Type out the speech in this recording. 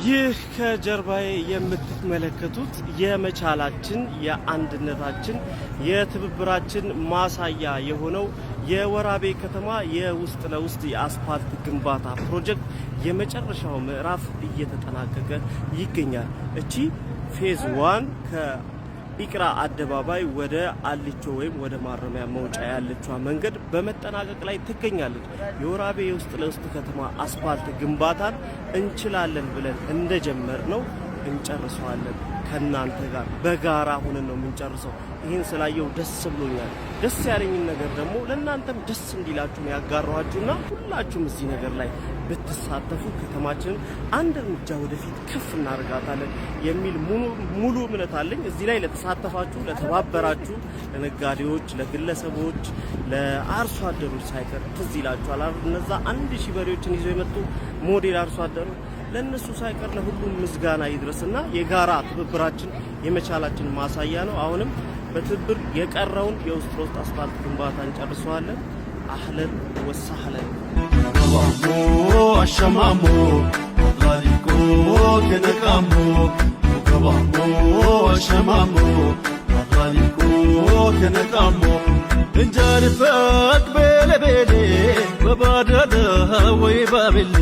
ይህ ከጀርባዬ የምትመለከቱት የመቻላችን የአንድነታችን የትብብራችን ማሳያ የሆነው የወራቤ ከተማ የውስጥ ለውስጥ የአስፓልት ግንባታ ፕሮጀክት የመጨረሻው ምዕራፍ እየተጠናቀቀ ይገኛል። እቺ ፌዝ 1 ከኢቅራ አደባባይ ወደ አልቾ ወይም ወደ ማረሚያ መውጫ ያለችው መንገድ በመጠናቀቅ ላይ ትገኛለች። የወራቤ የውስጥ ለውስጥ ከተማ አስፓልት ግንባታን እንችላለን ብለን እንደጀመር ነው እንጨርሰዋለን። ከናንተ ጋር በጋራ ሆነን ነው የምንጨርሰው። ይህን ስላየው ደስ ብሎኛል። ደስ ያለኝን ነገር ደግሞ ለእናንተም ደስ እንዲላችሁ ነው ያጋራኋችሁና ሁላችሁም እዚህ ነገር ላይ ብትሳተፉ ከተማችንን አንድ እርምጃ ወደፊት ከፍ እናደርጋታለን የሚል ሙሉ እምነት አለኝ። እዚህ ላይ ለተሳተፋችሁ፣ ለተባበራችሁ፣ ለነጋዴዎች፣ ለግለሰቦች፣ ለአርሶ አደሮች ሳይቀር ትዝ ይላችኋል እነዛ 1000 በሬዎችን ይዘው የመጡ ሞዴል አርሶ አደሮች ለነሱ ሳይቀር ለሁሉም ምስጋና ይድረስና የጋራ ትብብራችን የመቻላችን ማሳያ ነው። አሁንም በትብብር የቀረውን የውስጥ ለውስጥ አስፋልት ግንባታ እንጨርሰዋለን። አህለን ወሰህለን ገባሞ አሸማሞ ጋሊቆ ከነቃሞ ገባሞ አሸማሞ ጋሊቆ ከነቃሞ እንጀርፈቅ በለበለ በባደደ ወይ ባበለ